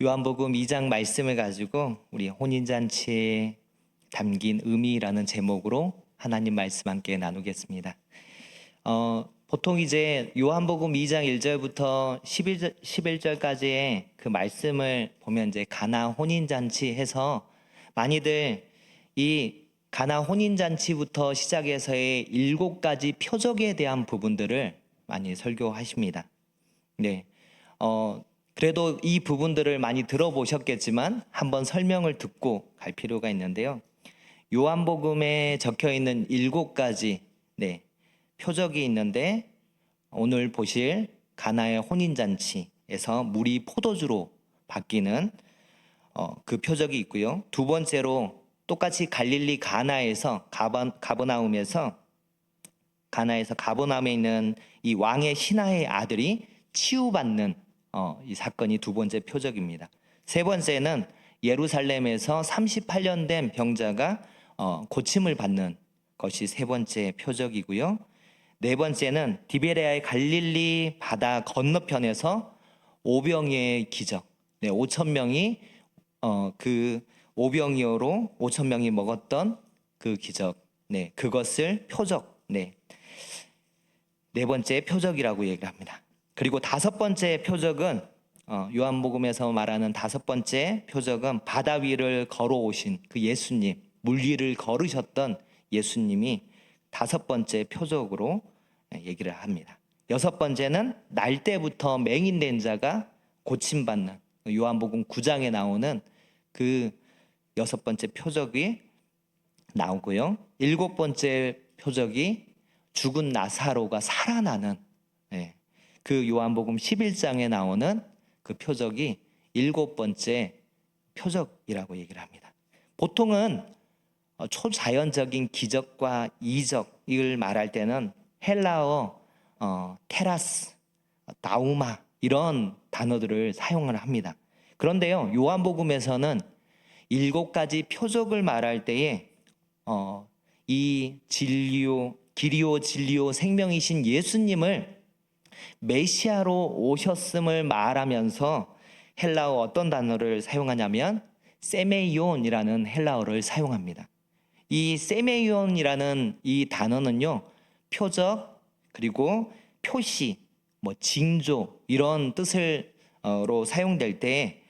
요한복음 2장 말씀을 가지고 우리 혼인잔치에 담긴 의미라는 제목으로 하나님 말씀 함께 나누겠습니다. 보통 이제 요한복음 2장 1절부터 11절까지의 그 말씀을 보면 이제 가나 혼인잔치 해서 많이들 이 가나 혼인잔치부터 시작해서의 7가지 표적에 대한 부분들을 많이 설교하십니다. 네. 그래도 이 부분들을 많이 들어보셨겠지만 한번 설명을 듣고 갈 필요가 있는데요. 요한복음에 적혀 있는 7가지 표적이 있는데 오늘 보실 가나의 혼인잔치에서 물이 포도주로 바뀌는 그 표적이 있고요. 두 번째로 똑같이 갈릴리 가버나움에 있는 이 왕의 신하의 아들이 치유받는 이 사건이 두 번째 표적입니다. 세 번째는 예루살렘에서 38년 된 병자가 고침을 받는 것이 세 번째 표적이고요. 네 번째는 디베레아의 갈릴리 바다 건너편에서 오병이어의 기적. 5천 명이 그 오병이어로 5천 명이 먹었던 그 기적. 그것을 표적. 네 번째 표적이라고 얘기를 합니다. 그리고 다섯 번째 표적은 요한복음에서 말하는 다섯 번째 표적은 바다 위를 걸어오신 그 예수님, 물 위를 걸으셨던 예수님이 다섯 번째 표적으로 얘기를 합니다. 여섯 번째는 날 때부터 맹인된 자가 고침받는 요한복음 9장에 나오는 그 여섯 번째 표적이 나오고요. 일곱 번째 표적이 죽은 나사로가 살아나는 그 요한복음 11장에 나오는 그 표적이 일곱 번째 표적이라고 얘기를 합니다. 보통은 초자연적인 기적과 이적을 말할 때는 헬라어 테라스, 나우마 이런 단어들을 사용을 합니다. 그런데요, 요한복음에서는 7가지 표적을 말할 때에 이 기리오 진리오 생명이신 예수님을 메시아로 오셨음을 말하면서 헬라어 어떤 단어를 사용하냐면 세메이온이라는 헬라어를 사용합니다. 이 세메이온이라는 이 단어는요, 표적 그리고 표시, 징조 이런 뜻으로 사용될 때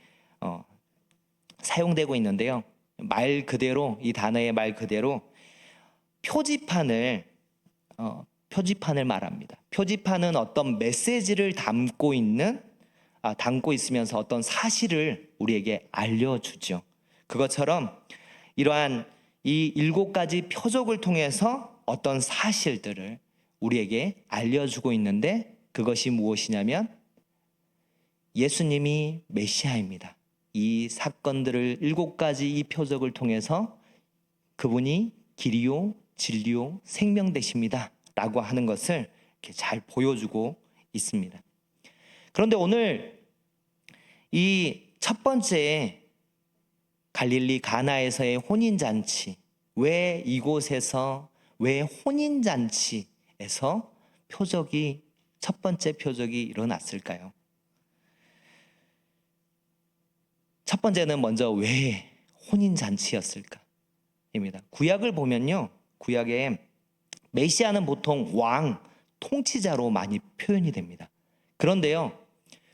사용되고 있는데요. 말 그대로 이 단어의 말 그대로 표지판을 말합니다. 표지판은 어떤 메시지를 담고 있으면서 어떤 사실을 우리에게 알려주죠. 그것처럼 이러한 이 7가지 표적을 통해서 어떤 사실들을 우리에게 알려주고 있는데 그것이 무엇이냐면 예수님이 메시아입니다. 이 사건들을 7가지 이 표적을 통해서 그분이 길이요 진리요 생명 되십니다 라고 하는 것을 이렇게 잘 보여주고 있습니다. 그런데 오늘 이 첫 번째 갈릴리 가나에서의 혼인잔치, 왜 혼인잔치에서 첫 번째 표적이 일어났을까요? 첫 번째는 먼저 왜 혼인잔치였을까? 입니다. 구약을 보면요, 구약에 메시아는 보통 왕, 통치자로 많이 표현이 됩니다. 그런데요,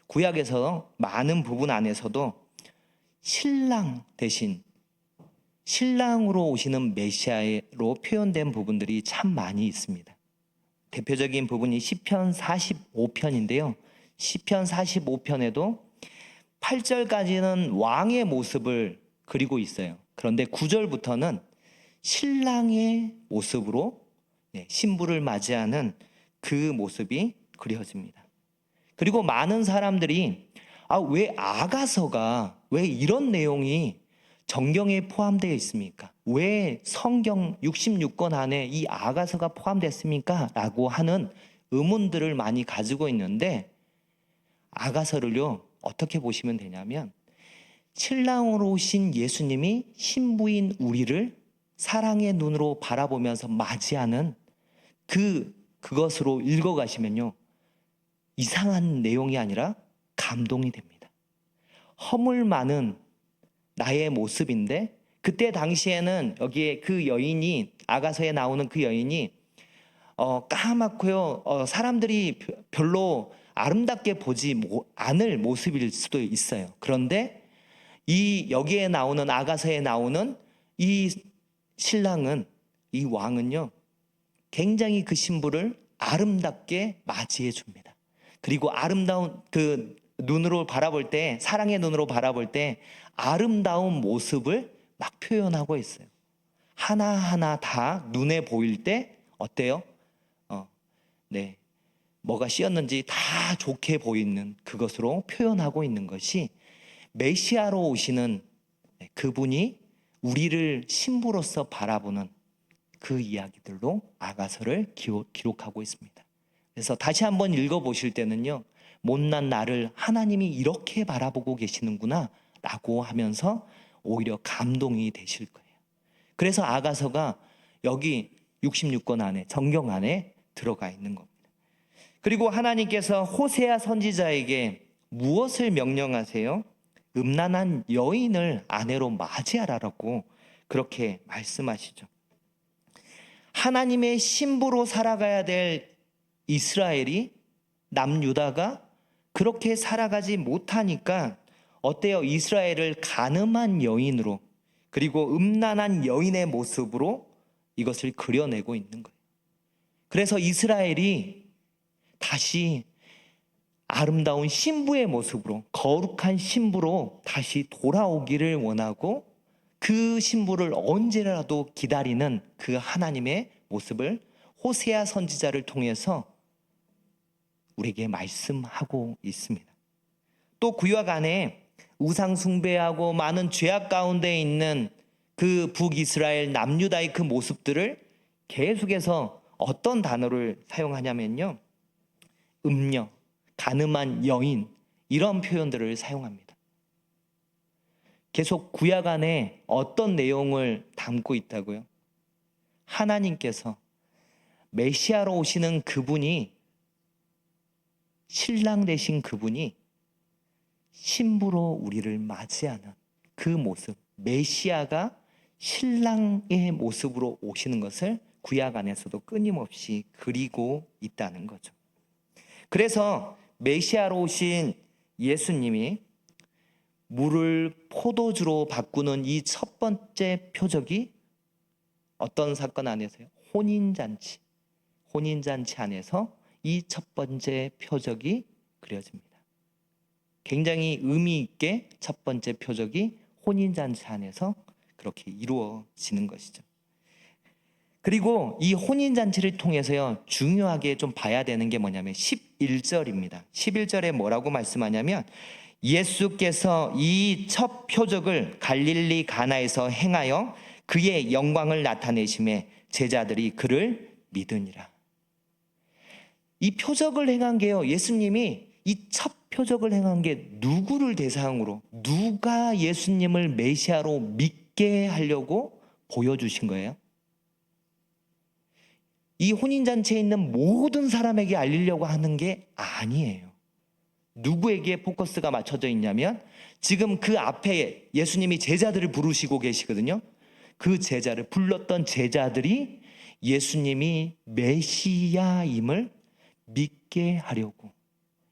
구약에서 많은 부분 안에서도 신랑 대신 신랑으로 오시는 메시아로 표현된 부분들이 참 많이 있습니다. 대표적인 부분이 시편 45편인데요. 시편 45편에도 8절까지는 왕의 모습을 그리고 있어요. 그런데 9절부터는 신랑의 모습으로 신부를 맞이하는 그 모습이 그려집니다. 그리고 많은 사람들이 왜 아가서가 왜 이런 내용이 정경에 포함되어 있습니까? 왜 성경 66권 안에 이 아가서가 포함됐습니까? 라고 하는 의문들을 많이 가지고 있는데 아가서를요 어떻게 보시면 되냐면 신랑으로 오신 예수님이 신부인 우리를 사랑의 눈으로 바라보면서 맞이하는 그것으로 읽어가시면요 이상한 내용이 아니라 감동이 됩니다. 허물 많은 나의 모습인데, 그때 당시에는 여기에 그 여인이, 아가서에 나오는 그 여인이 까맣고요, 사람들이 별로 아름답게 보지 않을 모습일 수도 있어요. 그런데 이 여기에 나오는, 아가서에 나오는 이 신랑은, 이 왕은요, 굉장히 그 신부를 아름답게 맞이해 줍니다. 그리고 아름다운 그 눈으로 바라볼 때, 사랑의 눈으로 바라볼 때 아름다운 모습을 막 표현하고 있어요. 하나하나 다 눈에 보일 때 어때요? 네, 뭐가 씌었는지 다 좋게 보이는 그것으로 표현하고 있는 것이, 메시아로 오시는 그분이 우리를 신부로서 바라보는 그 이야기들로 아가서를 기록하고 있습니다. 그래서 다시 한번 읽어보실 때는요, 못난 나를 하나님이 이렇게 바라보고 계시는구나 라고 하면서 오히려 감동이 되실 거예요. 그래서 아가서가 여기 66권 안에, 정경 안에 들어가 있는 겁니다. 그리고 하나님께서 호세아 선지자에게 무엇을 명령하세요? 음란한 여인을 아내로 맞이하라라고 그렇게 말씀하시죠. 하나님의 신부로 살아가야 될 이스라엘이, 남유다가 그렇게 살아가지 못하니까 어때요? 이스라엘을 간음한 여인으로, 그리고 음란한 여인의 모습으로 이것을 그려내고 있는 거예요. 그래서 이스라엘이 다시 아름다운 신부의 모습으로, 거룩한 신부로 다시 돌아오기를 원하고, 그 신부를 언제라도 기다리는 그 하나님의 모습을 호세아 선지자를 통해서 우리에게 말씀하고 있습니다. 또 구약 안에 우상 숭배하고 많은 죄악 가운데 있는 그 북이스라엘 남유다의 그 모습들을 계속해서 어떤 단어를 사용하냐면요, 음녀, 간음한 여인, 이런 표현들을 사용합니다. 계속 구약 안에 어떤 내용을 담고 있다고요? 하나님께서 메시아로 오시는 그분이, 신랑 되신 그분이 신부로 우리를 맞이하는 그 모습, 메시아가 신랑의 모습으로 오시는 것을 구약 안에서도 끊임없이 그리고 있다는 거죠. 그래서 메시아로 오신 예수님이 물을 포도주로 바꾸는 이 첫 번째 표적이 어떤 사건 안에서요? 혼인잔치. 혼인잔치 안에서 이 첫 번째 표적이 그려집니다. 굉장히 의미 있게 첫 번째 표적이 혼인잔치 안에서 그렇게 이루어지는 것이죠. 그리고 이 혼인잔치를 통해서요, 중요하게 좀 봐야 되는 게 뭐냐면 11절입니다. 11절에 뭐라고 말씀하냐면, 예수께서 이 첫 표적을 갈릴리 가나에서 행하여 그의 영광을 나타내심에 제자들이 그를 믿으니라. 이 표적을 행한 게요, 예수님이 이 첫 표적을 행한 게 누구를 대상으로, 누가 예수님을 메시아로 믿게 하려고 보여주신 거예요? 이 혼인잔치에 있는 모든 사람에게 알리려고 하는 게 아니에요. 누구에게 포커스가 맞춰져 있냐면, 지금 그 앞에 예수님이 제자들을 부르시고 계시거든요. 그 제자를, 불렀던 제자들이 예수님이 메시아임을 믿게 하려고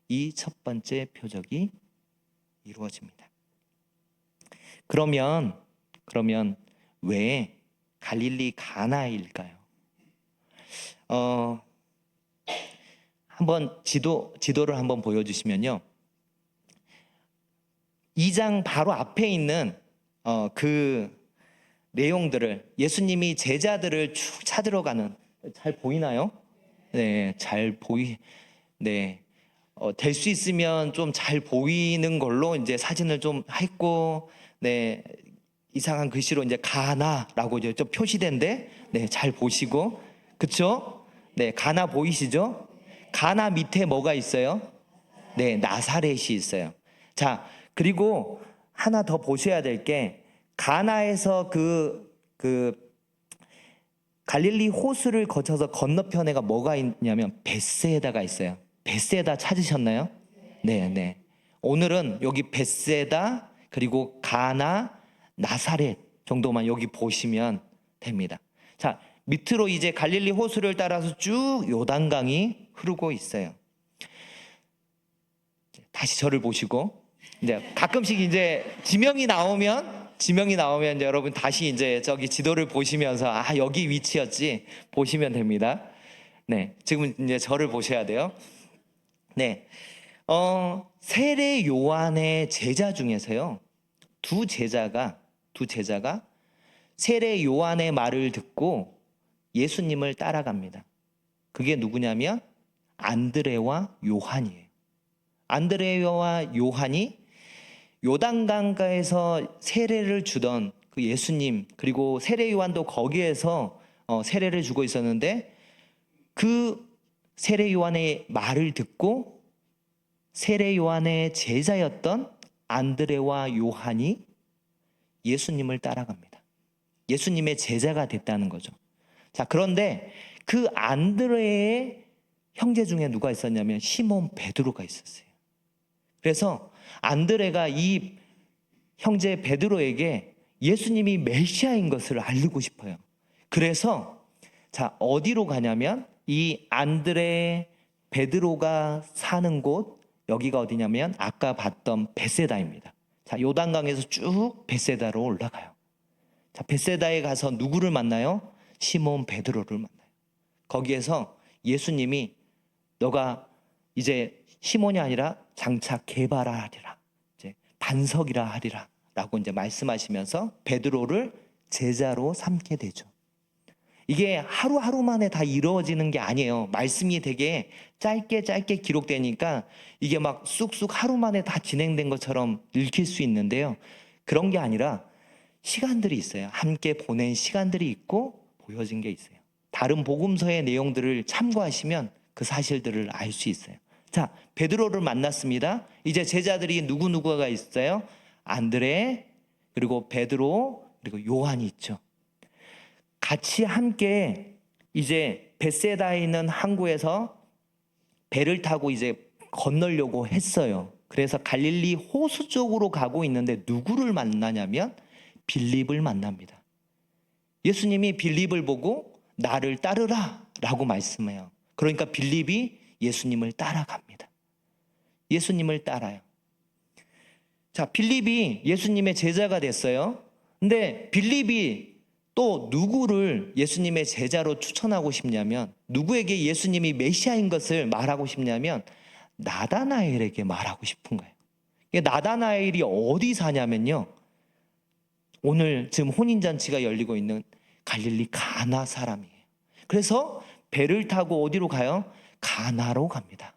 이 첫 번째 표적이 이루어집니다. 그러면 왜 갈릴리 가나일까요? 한번 지도를 한번 보여주시면요, 2장 바로 앞에 있는 그 내용들을, 예수님이 제자들을 쭉 찾으러 가는, 잘 보이나요? 네, 네, 될 수 있으면 좀 잘 보이는 걸로 이제 사진을 좀 했고, 네, 이상한 글씨로 이제 가나라고 이제 좀 표시된데, 네, 잘 보시고, 그쵸? 네, 가나 보이시죠? 가나 밑에 뭐가 있어요? 네, 나사렛이 있어요. 자, 그리고 하나 더 보셔야 될 게, 가나에서 갈릴리 호수를 거쳐서 건너편에가 뭐가 있냐면 베세다가 있어요. 베세다 찾으셨나요? 네, 네. 오늘은 여기 벳세다 그리고 가나 나사렛 정도만 여기 보시면 됩니다. 자, 밑으로 이제 갈릴리 호수를 따라서 쭉 요단강이 흐르고 있어요. 다시 저를 보시고 이제 가끔씩 이제 지명이 나오면 이제 여러분 다시 이제 저기 지도를 보시면서 아, 여기 위치였지 보시면 됩니다. 네, 지금 이제 저를 보셔야 돼요. 네, 세례 요한의 제자 중에서요 두 제자가 세례 요한의 말을 듣고 예수님을 따라갑니다. 그게 누구냐면 안드레와 요한이에요. 안드레와 요한이 요단강가에서 세례를 주던 그 예수님, 그리고 세례 요한도 거기에서 세례를 주고 있었는데, 그 세례 요한의 말을 듣고 세례 요한의 제자였던 안드레와 요한이 예수님을 따라갑니다. 예수님의 제자가 됐다는 거죠. 자, 그런데 그 안드레의 형제 중에 누가 있었냐면 시몬 베드로가 있었어요. 그래서 안드레가 이 형제 베드로에게 예수님이 메시아인 것을 알리고 싶어요. 그래서 자, 어디로 가냐면 이 안드레 베드로가 사는 곳, 여기가 어디냐면 아까 봤던 벳세다입니다. 자, 요단강에서 쭉 벳세다로 올라가요. 자, 벳세다에 가서 누구를 만나요? 시몬 베드로를 만나요. 거기에서 예수님이 너가 이제 시몬이 아니라 장차 게바라 하리라, 이제 반석이라 하리라 라고 이제 말씀하시면서 베드로를 제자로 삼게 되죠. 이게 하루하루 만에 다 이루어지는 게 아니에요. 말씀이 되게 짧게 기록되니까 이게 막 쑥쑥 하루 만에 다 진행된 것처럼 읽힐 수 있는데요. 그런 게 아니라 시간들이 있어요. 함께 보낸 시간들이 있고 보여진 게 있어요. 다른 복음서의 내용들을 참고하시면 그 사실들을 알 수 있어요. 자, 베드로를 만났습니다. 이제 제자들이 누구누구가 있어요? 안드레, 그리고 베드로, 그리고 요한이 있죠. 같이 함께 이제 벳세다에 있는 항구에서 배를 타고 이제 건너려고 했어요. 그래서 갈릴리 호수 쪽으로 가고 있는데 누구를 만나냐면 빌립을 만납니다. 예수님이 빌립을 보고 나를 따르라 라고 말씀해요. 그러니까 빌립이 예수님을 따라갑니다. 예수님을 따라요. 자, 빌립이 예수님의 제자가 됐어요. 근데 빌립이 또 누구를 예수님의 제자로 추천하고 싶냐면, 누구에게 예수님이 메시아인 것을 말하고 싶냐면 나다나엘에게 말하고 싶은 거예요. 나다나엘이 어디 사냐면요, 오늘 지금 혼인잔치가 열리고 있는 갈릴리 가나 사람이에요. 그래서 배를 타고 어디로 가요? 가나로 갑니다.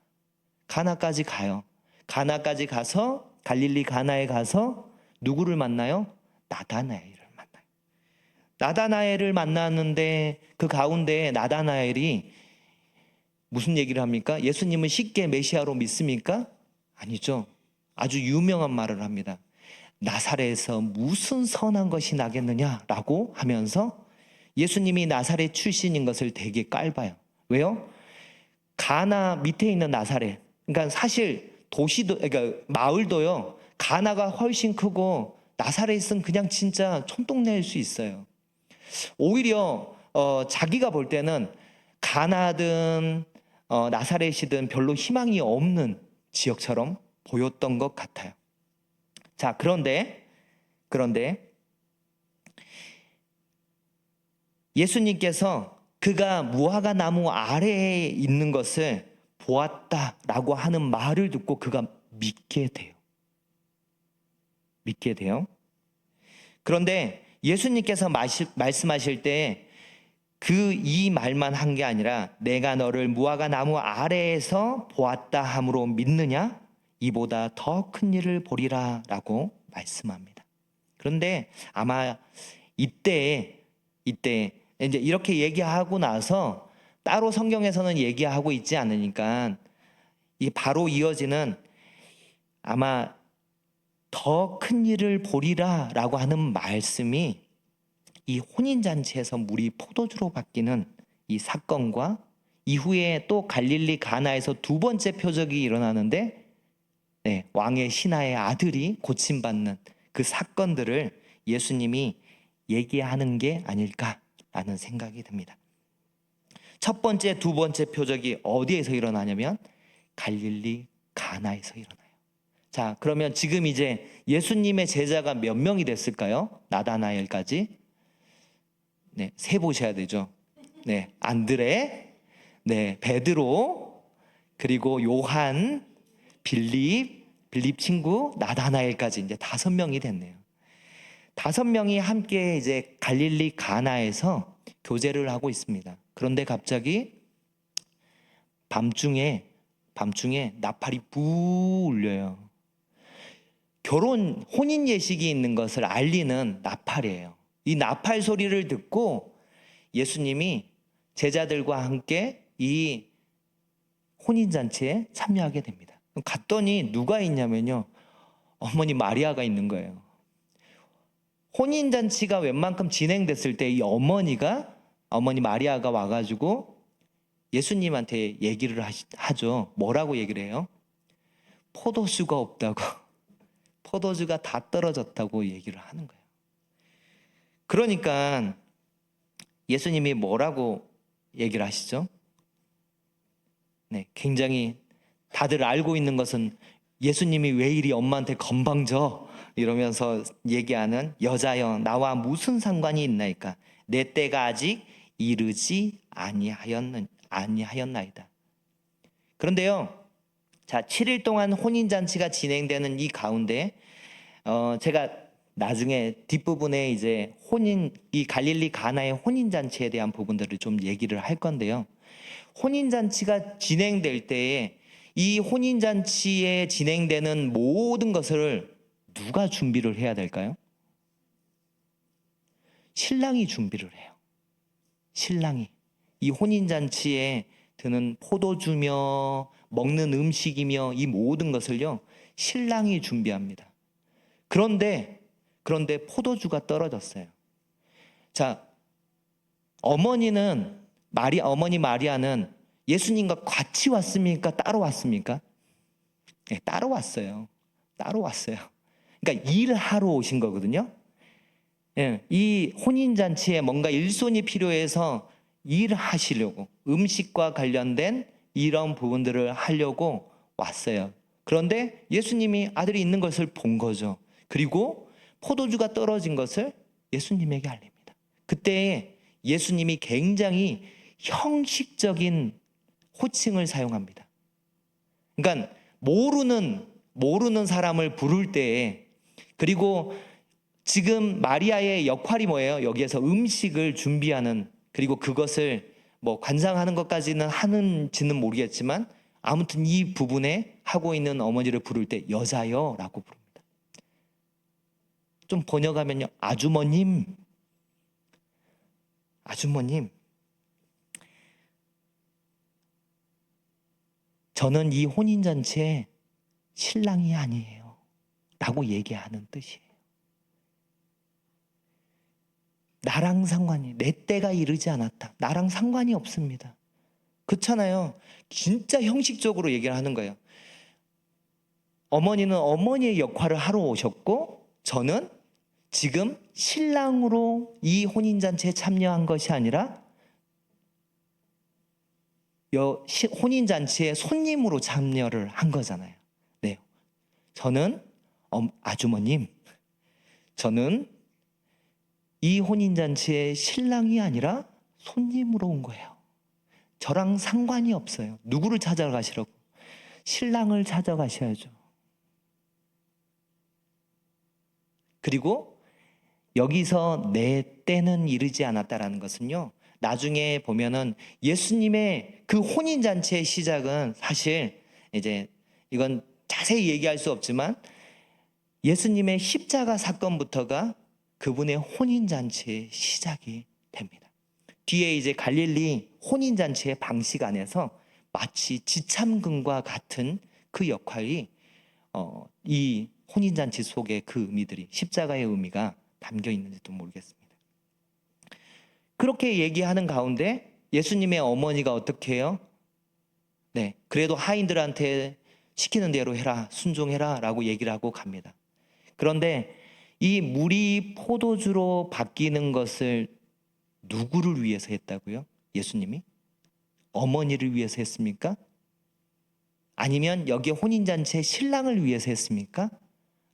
가나까지 가요. 가나까지 가서 갈릴리 가나에 가서 누구를 만나요? 나다나엘을 만나요. 나다나엘을 만났는데 그 가운데 나다나엘이 무슨 얘기를 합니까? 예수님은 쉽게 메시아로 믿습니까? 아니죠. 아주 유명한 말을 합니다. 나사렛에서 무슨 선한 것이 나겠느냐라고 하면서 예수님이 나사렛 출신인 것을 되게 깔봐요. 왜요? 가나 밑에 있는 나사렛, 그러니까 사실 도시도, 그러니까 마을도요, 가나가 훨씬 크고 나사렛은 그냥 진짜 촌동네일 수 있어요. 오히려 자기가 볼 때는 가나든 나사렛이든 별로 희망이 없는 지역처럼 보였던 것 같아요. 자, 그런데 예수님께서 그가 무화과 나무 아래에 있는 것을 보았다라고 하는 말을 듣고 그가 믿게 돼요. 그런데 예수님께서 말씀하실 때 그 이 말만 한 게 아니라 내가 너를 무화과 나무 아래에서 보았다 함으로 믿느냐? 이보다 더 큰 일을 보리라 라고 말씀합니다. 그런데 아마 이때 이제 이렇게 얘기하고 나서 따로 성경에서는 얘기하고 있지 않으니까 이 바로 이어지는 아마 더 큰 일을 보리라 라고 하는 말씀이 이 혼인잔치에서 물이 포도주로 바뀌는 이 사건과 이후에 또 갈릴리 가나에서 두 번째 표적이 일어나는데 네, 왕의 신하의 아들이 고침받는 그 사건들을 예수님이 얘기하는 게 아닐까라는 생각이 듭니다. 첫 번째, 두 번째 표적이 어디에서 일어나냐면 갈릴리 가나에서 일어나요. 자, 그러면 지금 이제 예수님의 제자가 몇 명이 됐을까요? 나다나엘까지. 네, 세 보셔야 되죠. 네, 안드레, 네, 베드로, 그리고 요한, 빌립 친구, 나다나엘까지 이제 5명이 됐네요. 5명이 함께 이제 갈릴리 가나에서 교제를 하고 있습니다. 그런데 갑자기 밤중에 나팔이 부 울려요. 혼인 예식이 있는 것을 알리는 나팔이에요. 이 나팔 소리를 듣고 예수님이 제자들과 함께 이 혼인잔치에 참여하게 됩니다. 갔더니 누가 있냐면요, 어머니 마리아가 있는 거예요. 혼인잔치가 웬만큼 진행됐을 때 이 어머니 마리아가 와가지고 예수님한테 얘기를 하죠. 뭐라고 얘기를 해요? 포도주가 없다고, 포도주가 다 떨어졌다고 얘기를 하는 거예요. 그러니까 예수님이 뭐라고 얘기를 하시죠? 네, 굉장히 다들 알고 있는 것은 예수님이 왜 이리 엄마한테 건방져? 이러면서 얘기하는, 여자여 나와 무슨 상관이 있나이까? 내 때가 아직 이르지 아니하였나이다. 그런데요, 자, 7일 동안 혼인잔치가 진행되는 이 가운데 제가 나중에 뒷부분에 이제 이 갈릴리 가나의 혼인잔치에 대한 부분들을 좀 얘기를 할 건데요. 혼인잔치가 진행될 때에 이 혼인잔치에 진행되는 모든 것을 누가 준비를 해야 될까요? 신랑이 준비를 해요. 신랑이. 이 혼인잔치에 드는 포도주며 먹는 음식이며 이 모든 것을요, 신랑이 준비합니다. 그런데 포도주가 떨어졌어요. 자, 어머니 마리아는 예수님과 같이 왔습니까? 따로 왔습니까? 네, 따로 왔어요. 그러니까 일하러 오신 거거든요. 네, 이 혼인잔치에 뭔가 일손이 필요해서 일하시려고, 음식과 관련된 이런 부분들을 하려고 왔어요. 그런데 예수님이 아들이 있는 것을 본 거죠. 그리고 포도주가 떨어진 것을 예수님에게 알립니다. 그때 예수님이 굉장히 형식적인 호칭을 사용합니다. 그러니까 모르는 사람을 부를 때에, 그리고 지금 마리아의 역할이 뭐예요? 여기에서 음식을 준비하는, 그리고 그것을 뭐 관상하는 것까지는 하는지는 모르겠지만 아무튼 이 부분에 하고 있는 어머니를 부를 때 여자여라고 부릅니다. 좀 번역하면요, 아주머님. 저는 이 혼인잔치에 신랑이 아니에요 라고 얘기하는 뜻이에요. 내 때가 이르지 않았다. 나랑 상관이 없습니다. 그렇잖아요. 진짜 형식적으로 얘기를 하는 거예요. 어머니는 어머니의 역할을 하러 오셨고, 저는 지금 신랑으로 이 혼인잔치에 참여한 것이 아니라 혼인잔치에 손님으로 참여를 한 거잖아요. 네, 저는 아주머님, 저는 이 혼인잔치의 신랑이 아니라 손님으로 온 거예요. 저랑 상관이 없어요. 누구를 찾아가시라고? 신랑을 찾아가셔야죠. 그리고 여기서 내 때는 이르지 않았다라는 것은요, 나중에 보면은 예수님의 그 혼인잔치의 시작은 사실 이제 이건 자세히 얘기할 수 없지만 예수님의 십자가 사건부터가 그분의 혼인잔치의 시작이 됩니다. 뒤에 이제 갈릴리 혼인잔치의 방식 안에서 마치 지참금과 같은 그 역할이 이 혼인잔치 속에 그 의미들이, 십자가의 의미가 담겨 있는지도 모르겠습니다. 그렇게 얘기하는 가운데 예수님의 어머니가 어떻게 해요? 네, 그래도 하인들한테 시키는 대로 해라, 순종해라 라고 얘기를 하고 갑니다. 그런데 이 물이 포도주로 바뀌는 것을 누구를 위해서 했다고요? 예수님이? 어머니를 위해서 했습니까? 아니면 여기 혼인잔치의 신랑을 위해서 했습니까?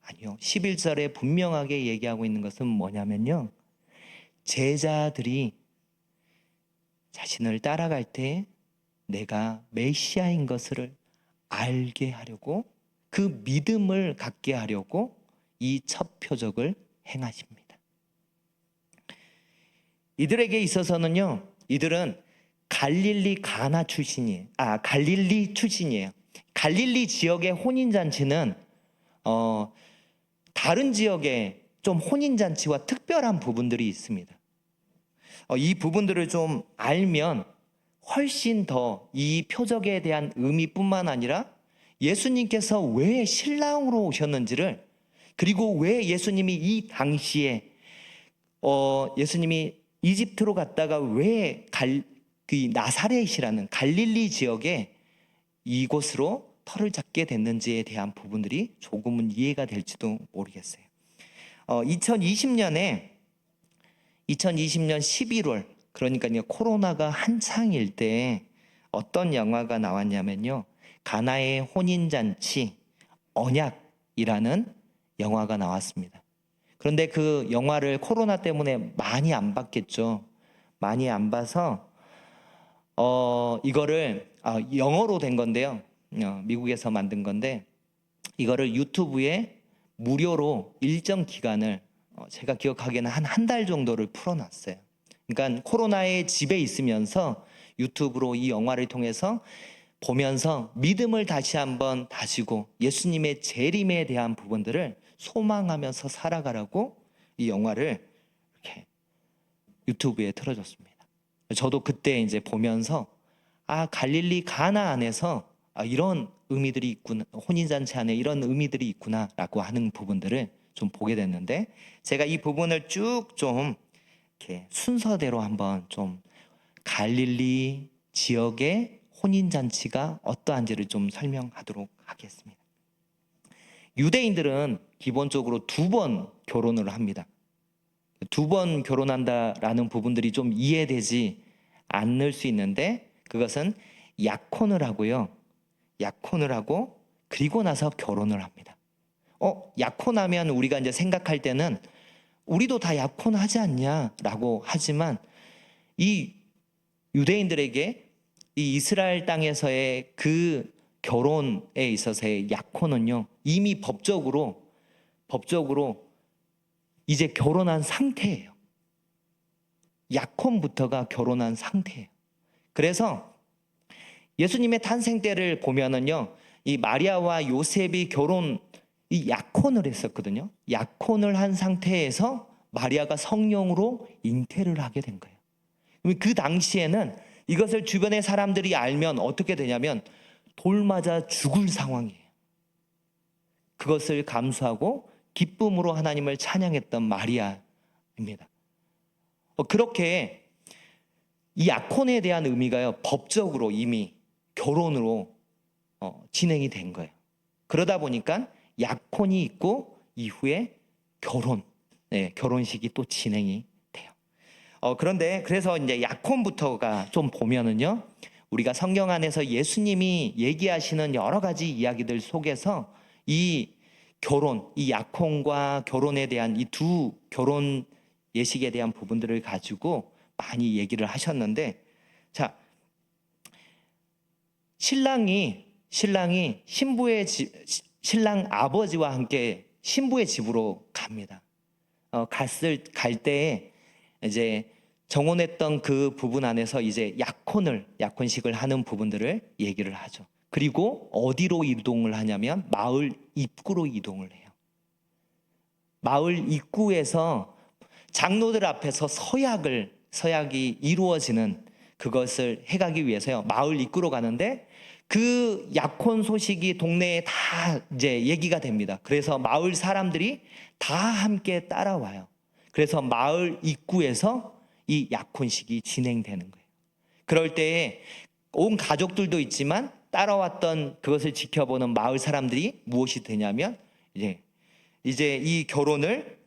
아니요. 11절에 분명하게 얘기하고 있는 것은 뭐냐면요, 제자들이 자신을 따라갈 때 내가 메시아인 것을 알게 하려고, 그 믿음을 갖게 하려고 이 첫 표적을 행하십니다. 이들에게 있어서는요, 이들은 갈릴리 출신이에요. 갈릴리 지역의 혼인잔치는 다른 지역에 좀 혼인잔치와 특별한 부분들이 있습니다. 이 부분들을 좀 알면 훨씬 더 이 표적에 대한 의미뿐만 아니라 예수님께서 왜 신랑으로 오셨는지를, 그리고 왜 예수님이 이 당시에 예수님이 이집트로 갔다가 왜 그 나사렛이라는 갈릴리 지역에 이곳으로 터를 잡게 됐는지에 대한 부분들이 조금은 이해가 될지도 모르겠어요. 2020년 11월, 그러니까요, 코로나가 한창일 때 어떤 영화가 나왔냐면요, 가나의 혼인잔치 언약이라는 영화가 나왔습니다. 그런데 그 영화를 코로나 때문에 많이 안 봤겠죠. 많이 안 봐서 이거를 영어로 된 건데요, 미국에서 만든 건데, 이거를 유튜브에 무료로 일정 기간을, 제가 기억하기에는 한 달 정도를 풀어놨어요. 그러니까 코로나에 집에 있으면서 유튜브로 이 영화를 통해서 보면서 믿음을 다시 한번 다지고 예수님의 재림에 대한 부분들을 소망하면서 살아가라고 이 영화를 이렇게 유튜브에 틀어줬습니다. 저도 그때 이제 보면서 갈릴리 가나 안에서 이런 의미들이 있구나, 혼인잔치 안에 이런 의미들이 있구나라고 하는 부분들을 좀 보게 됐는데, 제가 이 부분을 쭉 좀 이렇게 순서대로 한번 좀 갈릴리 지역의 혼인잔치가 어떠한지를 좀 설명하도록 하겠습니다. 유대인들은 기본적으로 2번 결혼을 합니다. 2번 결혼한다라는 부분들이 좀 이해되지 않을 수 있는데, 그것은 약혼을 하고요, 약혼을 하고 그리고 나서 결혼을 합니다. 약혼하면 우리가 이제 생각할 때는 우리도 다 약혼하지 않냐라고 하지만, 이 유대인들에게 이 이스라엘 땅에서의 그 결혼에 있어서의 약혼은요, 이미 법적으로 이제 결혼한 상태예요. 약혼부터가 결혼한 상태예요. 그래서 예수님의 탄생 때를 보면은요, 이 마리아와 요셉이 이 약혼을 했었거든요. 약혼을 한 상태에서 마리아가 성령으로 잉태를 하게 된 거예요. 그 당시에는 이것을 주변의 사람들이 알면 어떻게 되냐면 돌 맞아 죽을 상황이에요. 그것을 감수하고 기쁨으로 하나님을 찬양했던 마리아입니다. 그렇게 이 약혼에 대한 의미가요, 법적으로 이미 결혼으로 진행이 된 거예요. 그러다 보니까 약혼이 있고 이후에 결혼식이 또 진행이 돼요. 그런데 그래서 이제 약혼부터가 좀 보면은요, 우리가 성경 안에서 예수님이 얘기하시는 여러 가지 이야기들 속에서 이 약혼과 결혼에 대한 이 2 결혼 예식에 대한 부분들을 가지고 많이 얘기를 하셨는데, 자, 신랑이 신랑 아버지와 함께 신부의 집으로 갑니다. 갈 때에 이제 정혼했던 그 부분 안에서 이제 약혼식을 하는 부분들을 얘기를 하죠. 그리고 어디로 이동을 하냐면 마을 입구로 이동을 해요. 마을 입구에서 장로들 앞에서 서약이 이루어지는 그것을 해가기 위해서요, 마을 입구로 가는데, 그 약혼 소식이 동네에 다 이제 얘기가 됩니다. 그래서 마을 사람들이 다 함께 따라와요. 그래서 마을 입구에서 이 약혼식이 진행되는 거예요. 그럴 때에 온 가족들도 있지만 따라왔던 그것을 지켜보는 마을 사람들이 무엇이 되냐면 이제 이 결혼을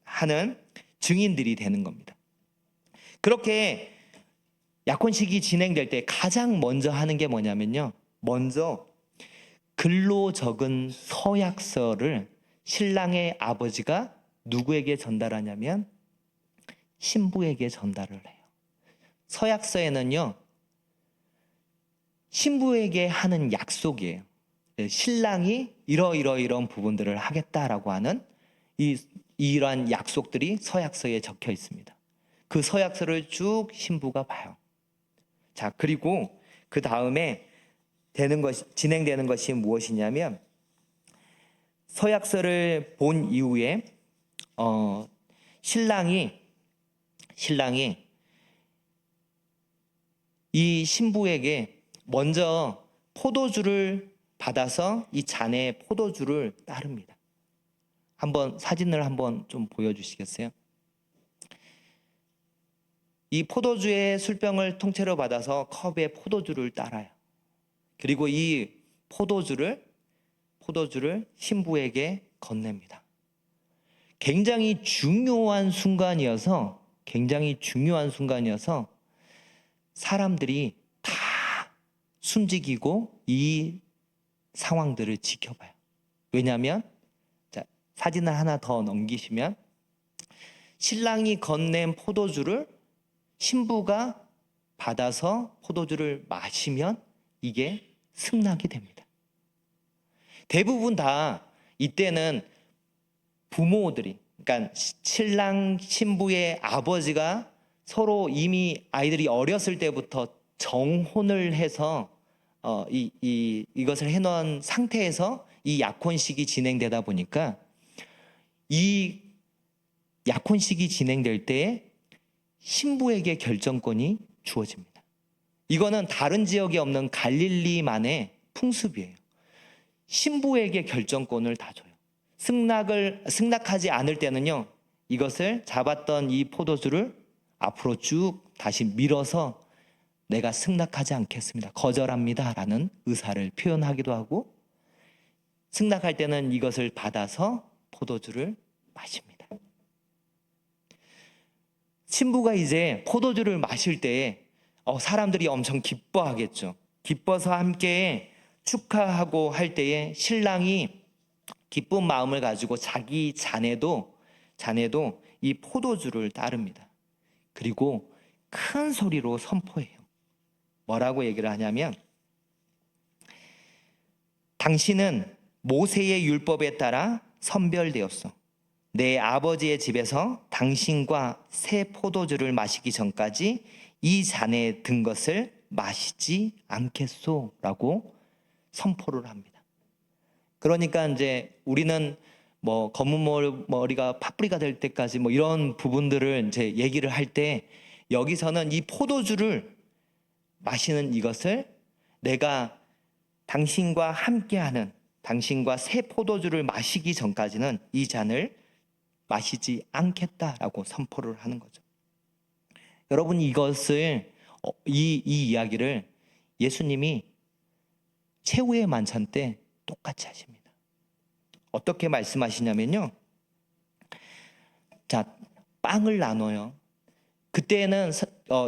하는 증인들이 되는 겁니다. 그렇게 약혼식이 진행될 때 가장 먼저 하는 게 뭐냐면요, 먼저 글로 적은 서약서를 신랑의 아버지가 누구에게 전달하냐면 신부에게 전달을 해요. 서약서에는요, 신부에게 하는 약속이에요. 신랑이 이런 부분들을 하겠다라고 하는 이러한 약속들이 서약서에 적혀 있습니다. 그 서약서를 쭉 신부가 봐요. 자, 그리고 그 다음에 진행되는 것이 무엇이냐면, 서약서를 본 이후에 신랑이 이 신부에게 먼저 포도주를 받아서 이 잔에 포도주를 따릅니다. 사진을 한번 좀 보여주시겠어요? 이 포도주의 술병을 통째로 받아서 컵에 포도주를 따라요. 그리고 이 포도주를 신부에게 건넵니다. 굉장히 중요한 순간이어서 사람들이 다 숨지기고 이 상황들을 지켜봐요. 왜냐하면, 자, 사진을 하나 더 넘기시면, 신랑이 건넨 포도주를 신부가 받아서 포도주를 마시면 이게 승낙이 됩니다. 대부분 다 이때는 부모들이, 그러니까 신랑 신부의 아버지가 서로 이미 아이들이 어렸을 때부터 정혼을 해서 이것을 해놓은 상태에서 이 약혼식이 진행되다 보니까 이 약혼식이 진행될 때 신부에게 결정권이 주어집니다. 이거는 다른 지역에 없는 갈릴리만의 풍습이에요. 신부에게 결정권을 다 줘요. 승낙하지 않을 때는요, 이것을 잡았던 이 포도주를 앞으로 쭉 다시 밀어서 내가 승낙하지 않겠습니다, 거절합니다 라는 의사를 표현하기도 하고, 승낙할 때는 이것을 받아서 포도주를 마십니다. 신부가 이제 포도주를 마실 때 사람들이 엄청 기뻐하겠죠. 기뻐서 함께 축하하고 할 때에 신랑이 기쁜 마음을 가지고 자기 잔에도 이 포도주를 따릅니다. 그리고 큰 소리로 선포해요. 뭐라고 얘기를 하냐면, 당신은 모세의 율법에 따라 선별되었어. 내 아버지의 집에서 당신과 새 포도주를 마시기 전까지 이 잔에 든 것을 마시지 않겠소 라고 선포를 합니다. 그러니까 이제 우리는 검은 머리가 팥뿌리가 될 때까지 이런 부분들을 이제 얘기를 할 때, 여기서는 이 포도주를 마시는 이것을 내가 당신과 함께하는, 당신과 새 포도주를 마시기 전까지는 이 잔을 마시지 않겠다라고 선포를 하는 거죠. 여러분, 이 이야기를 예수님이 최후의 만찬 때 똑같이 하십니다. 어떻게 말씀하시냐면요, 자, 빵을 나눠요. 그때는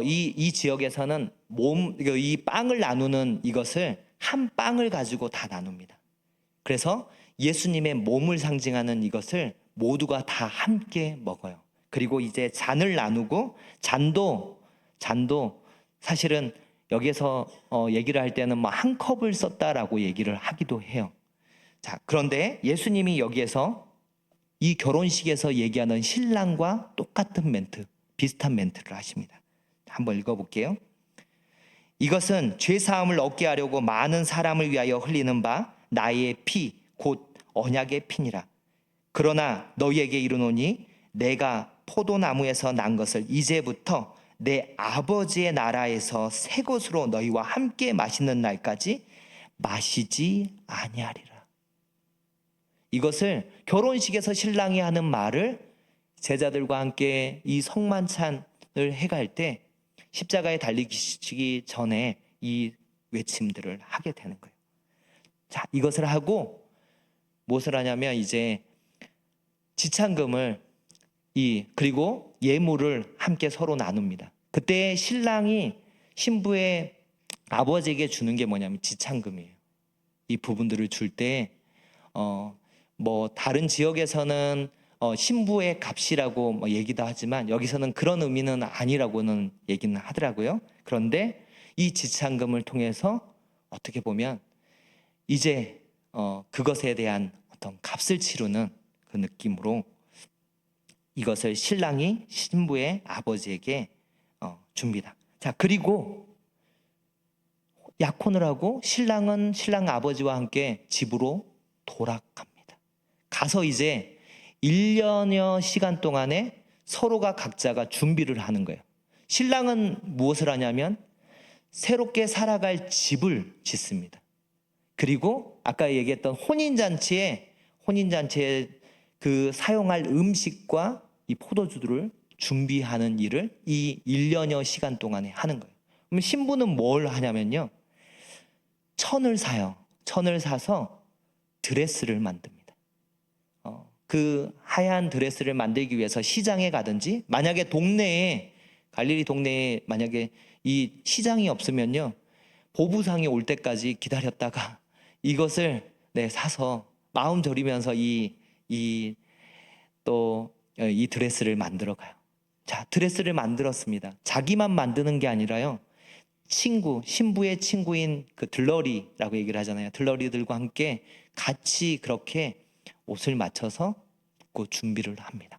이 지역에서는 이 빵을 나누는 이것을 한 빵을 가지고 다 나눕니다. 그래서 예수님의 몸을 상징하는 이것을 모두가 다 함께 먹어요. 그리고 이제 잔을 나누고, 잔도 사실은 여기에서 얘기를 할 때는 한 컵을 썼다라고 얘기를 하기도 해요. 자, 그런데 예수님이 여기에서 이 결혼식에서 얘기하는 신랑과 똑같은 멘트, 비슷한 멘트를 하십니다. 한번 읽어볼게요. 이것은 죄사함을 얻게 하려고 많은 사람을 위하여 흘리는 바 나의 피, 곧 언약의 피니라. 그러나 너희에게 이르노니 내가 포도나무에서 난 것을 이제부터 내 아버지의 나라에서 새 것으로 너희와 함께 마시는 날까지 마시지 아니하리라. 이것을 결혼식에서 신랑이 하는 말을 제자들과 함께 이 성만찬을 해갈 때, 십자가에 달리시기 전에 이 외침들을 하게 되는 거예요. 자, 이것을 하고 무엇을 하냐면 이제 지참금을 그리고 예물을 함께 서로 나눕니다. 그때 신랑이 신부의 아버지에게 주는 게 뭐냐면 지참금이에요. 이 부분들을 줄 때 뭐 다른 지역에서는 신부의 값이라고 뭐 얘기도 하지만 여기서는 그런 의미는 아니라고는 얘기는 하더라고요. 그런데 이 지참금을 통해서 어떻게 보면 이제 그것에 대한 어떤 값을 치르는 그 느낌으로 이것을 신랑이 신부의 아버지에게 줍니다. 자, 그리고 약혼을 하고 신랑은 신랑 아버지와 함께 집으로 돌아갑니다. 가서 이제 1년여 시간 동안에 서로가 각자가 준비를 하는 거예요. 신랑은 무엇을 하냐면 새롭게 살아갈 집을 짓습니다. 그리고 아까 얘기했던 혼인잔치에 그 사용할 음식과 이 포도주를 준비하는 일을 이 1년여 시간 동안에 하는 거예요. 그럼 신부는 뭘 하냐면요, 천을 사요. 천을 사서 드레스를 만듭니다. 그 하얀 드레스를 만들기 위해서 시장에 가든지, 만약에 갈릴리 동네에 만약에 이 시장이 없으면요, 보부상이 올 때까지 기다렸다가 이것을 사서 마음 졸이면서 이 드레스를 만들어 가요. 자, 드레스를 만들었습니다. 자기만 만드는 게 아니라요, 신부의 친구인 그 들러리라고 얘기를 하잖아요. 들러리들과 함께 같이 그렇게 옷을 맞춰서 입고 준비를 합니다.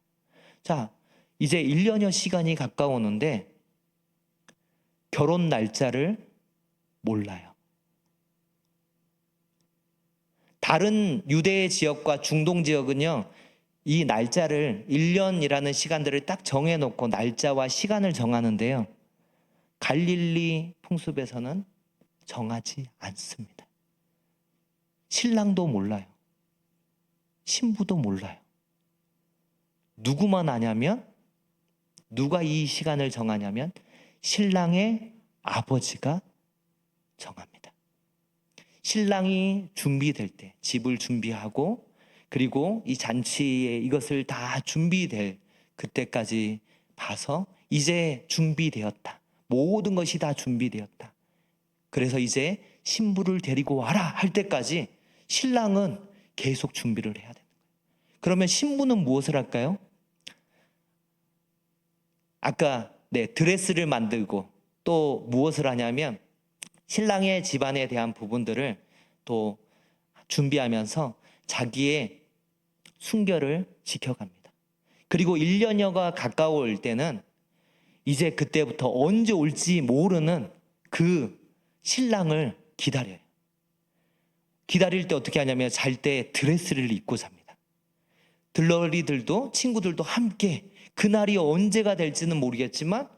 자, 이제 1년여 시간이 가까워오는데 결혼 날짜를 몰라요. 다른 유대 지역과 중동 지역은요, 이 날짜를 1년이라는 시간들을 딱 정해놓고 날짜와 시간을 정하는데요, 갈릴리 풍습에서는 정하지 않습니다. 신랑도 몰라요. 신부도 몰라요. 누구만 아냐면, 누가 이 시간을 정하냐면 신랑의 아버지가 정합니다. 신랑이 준비될 때, 집을 준비하고 그리고 이 잔치에 이것을 다 준비될 그때까지 봐서 이제 준비되었다. 모든 것이 다 준비되었다. 그래서 이제 신부를 데리고 와라 할 때까지 신랑은 계속 준비를 해야 돼요. 그러면 신부는 무엇을 할까요? 아까 드레스를 만들고 또 무엇을 하냐면 신랑의 집안에 대한 부분들을 또 준비하면서 자기의 순결을 지켜갑니다. 그리고 1년여가 가까울 때는 이제 그때부터 언제 올지 모르는 그 신랑을 기다려요. 기다릴 때 어떻게 하냐면 잘 때 드레스를 입고 잡니다. 들러리들도 친구들도 함께 그날이 언제가 될지는 모르겠지만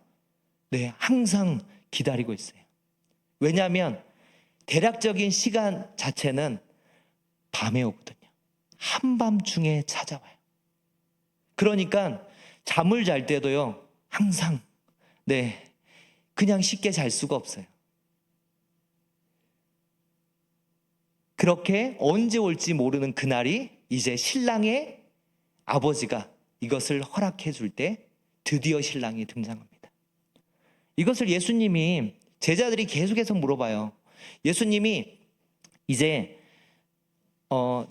항상 기다리고 있어요. 왜냐하면 대략적인 시간 자체는 밤에 오거든요. 한밤중에 찾아와요. 그러니까 잠을 잘 때도요, 항상 그냥 쉽게 잘 수가 없어요. 그렇게 언제 올지 모르는 그날이 이제 신랑의 아버지가 이것을 허락해 줄 때 드디어 신랑이 등장합니다. 이것을 예수님이, 제자들이 계속해서 물어봐요. 예수님이 이제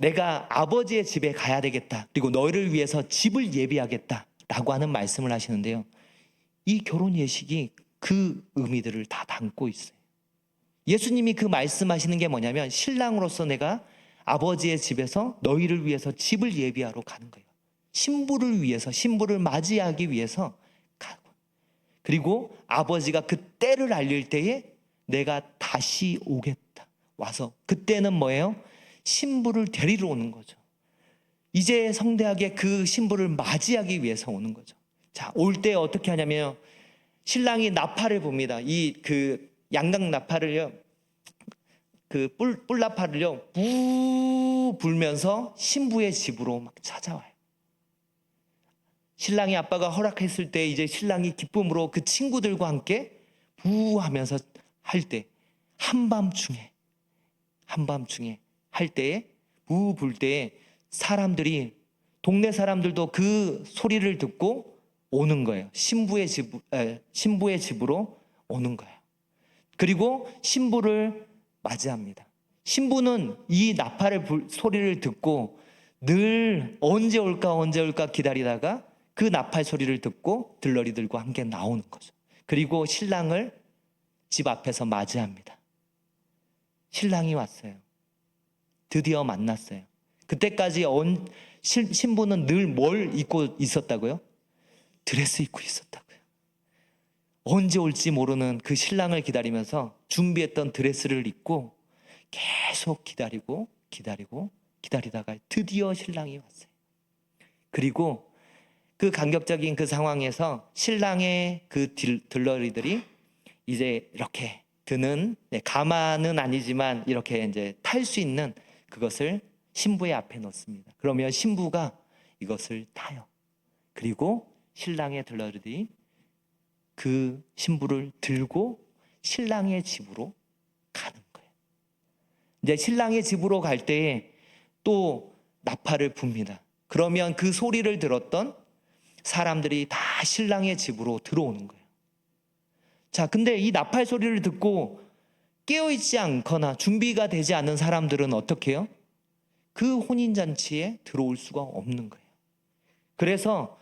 내가 아버지의 집에 가야 되겠다, 그리고 너희를 위해서 집을 예비하겠다 라고 하는 말씀을 하시는데요, 이 결혼 예식이 그 의미들을 다 담고 있어요. 예수님이 그 말씀하시는 게 뭐냐면 신랑으로서 내가 아버지의 집에서 너희를 위해서 집을 예비하러 가는 거예요. 신부를 위해서, 신부를 맞이하기 위해서 가고, 그리고 아버지가 그 때를 알릴 때에 내가 다시 오겠다, 와서 그때는 뭐예요? 신부를 데리러 오는 거죠. 이제 성대하게 그 신부를 맞이하기 위해서 오는 거죠. 자, 올 때 어떻게 하냐면 신랑이 나팔을 붑니다. 그 양각 나팔을요, 그 뿔나팔을요 부 불면서 신부의 집으로 막 찾아와요. 신랑이 아빠가 허락했을 때 이제 신랑이 기쁨으로 그 친구들과 함께 부 하면서 할 때 한밤중에 할 때에 부 불 때에 사람들이 동네 사람들도 그 소리를 듣고 오는 거예요. 신부의 집으로 오는 거예요. 그리고 신부를 맞이합니다. 신부는 이 나팔의 소리를 듣고 늘 언제 올까 기다리다가 그 나팔 소리를 듣고 들러리들과 함께 나오는 거죠. 그리고 신랑을 집 앞에서 맞이합니다. 신랑이 왔어요. 드디어 만났어요. 그때까지 신부는 늘 뭘 입고 있었다고요? 드레스 입고 있었다고요. 언제 올지 모르는 그 신랑을 기다리면서 준비했던 드레스를 입고 계속 기다리다가 드디어 신랑이 왔어요. 그리고 그 감격적인 그 상황에서 신랑의 그 들러리들이 이제 이렇게 드는, 가마는 아니지만 이렇게 이제 탈 수 있는 그것을 신부의 앞에 놓습니다. 그러면 신부가 이것을 타요. 그리고 신랑의 들러리들이 그 신부를 들고 신랑의 집으로 가는 거예요. 이제 신랑의 집으로 갈 때에 또 나팔을 붑니다. 그러면 그 소리를 들었던 사람들이 다 신랑의 집으로 들어오는 거예요. 자, 근데 이 나팔 소리를 듣고 깨어있지 않거나 준비가 되지 않은 사람들은 어떻게 해요? 그 혼인잔치에 들어올 수가 없는 거예요. 그래서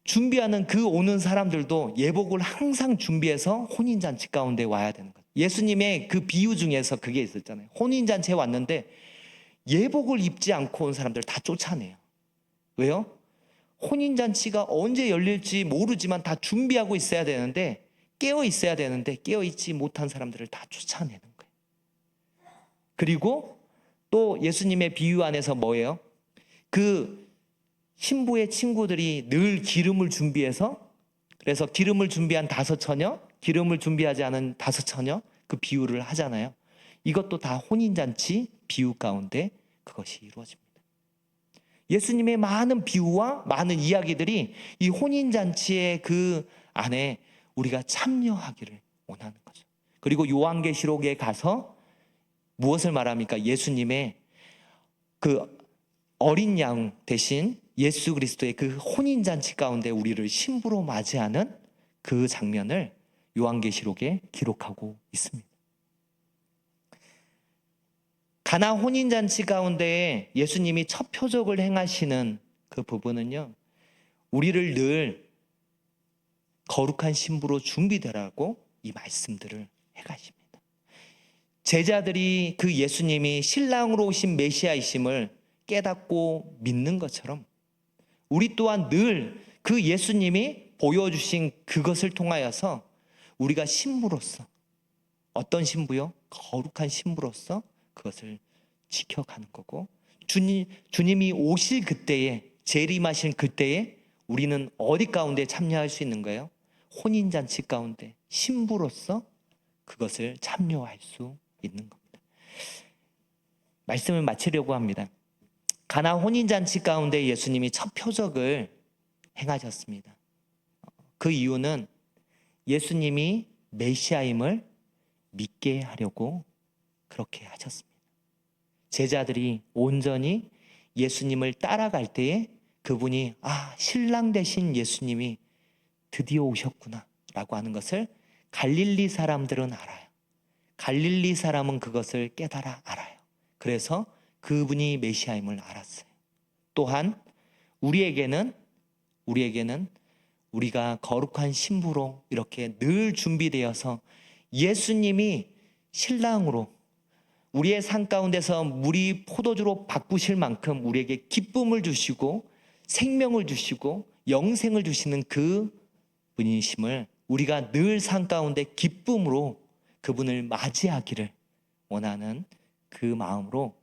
준비하는 그 오는 사람들도 예복을 항상 준비해서 혼인잔치 가운데 와야 되는 거예요. 예수님의 그 비유 중에서 그게 있었잖아요. 혼인잔치에 왔는데 예복을 입지 않고 온 사람들 다 쫓아내요. 왜요? 혼인잔치가 언제 열릴지 모르지만 다 준비하고 있어야 되는데, 깨어 있어야 되는데 깨어있지 못한 사람들을 다 쫓아내는 거예요. 그리고 또 예수님의 비유 안에서 뭐예요? 그 신부의 친구들이 늘 기름을 준비해서, 그래서 기름을 준비한 5처녀, 기름을 준비하지 않은 5처녀, 그 비유를 하잖아요. 이것도 다 혼인잔치 비유 가운데 그것이 이루어집니다. 예수님의 많은 비유와 많은 이야기들이 이 혼인잔치의 그 안에 우리가 참여하기를 원하는 거죠. 그리고 요한계시록에 가서 무엇을 말합니까? 예수님의 그 어린 양 대신 예수 그리스도의 그 혼인잔치 가운데 우리를 신부로 맞이하는 그 장면을 요한계시록에 기록하고 있습니다. 가나 혼인잔치 가운데 예수님이 첫 표적을 행하시는 그 부분은요, 우리를 늘 거룩한 신부로 준비되라고 이 말씀들을 해가십니다. 제자들이 그 예수님이 신랑으로 오신 메시아이심을 깨닫고 믿는 것처럼 우리 또한 늘 그 예수님이 보여주신 그것을 통하여서 우리가 신부로서, 어떤 신부요? 거룩한 신부로서 그것을 지켜가는 거고, 주님이 오실 그때에, 재림하실 그때에 우리는 어디 가운데 참여할 수 있는 거예요? 혼인잔치 가운데 신부로서 그것을 참여할 수 있는 겁니다. 말씀을 마치려고 합니다. 가나 혼인잔치 가운데 예수님이 첫 표적을 행하셨습니다. 그 이유는 예수님이 메시아임을 믿게 하려고 그렇게 하셨습니다. 제자들이 온전히 예수님을 따라갈 때에 그분이 신랑 되신 예수님이 드디어 오셨구나 라고 하는 것을 갈릴리 사람들은 알아요. 갈릴리 사람은 그것을 깨달아 알아요. 그래서 그분이 메시아임을 알았어요. 또한 우리에게는 우리가 거룩한 신부로 이렇게 늘 준비되어서 예수님이 신랑으로 우리의 삶 가운데서 물이 포도주로 바꾸실 만큼 우리에게 기쁨을 주시고 생명을 주시고 영생을 주시는 그 분이심을 우리가 늘 삶 가운데 기쁨으로 그분을 맞이하기를 원하는 그 마음으로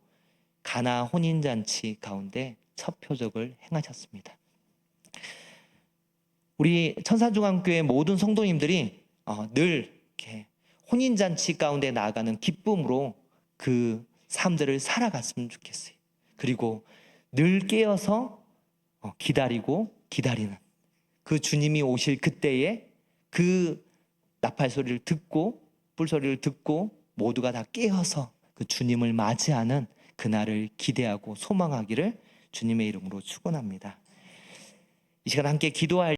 가나 혼인잔치 가운데 첫 표적을 행하셨습니다. 우리 천사중앙교회 모든 성도님들이 늘 이렇게 혼인잔치 가운데 나아가는 기쁨으로 그 삶들을 살아갔으면 좋겠어요. 그리고 늘 깨어서 기다리는 그 주님이 오실 그때에 그 나팔 소리를 듣고 뿔 소리를 듣고 모두가 다 깨어서 그 주님을 맞이하는 그날을 기대하고 소망하기를 주님의 이름으로 축원합니다. 이 시간 함께 기도할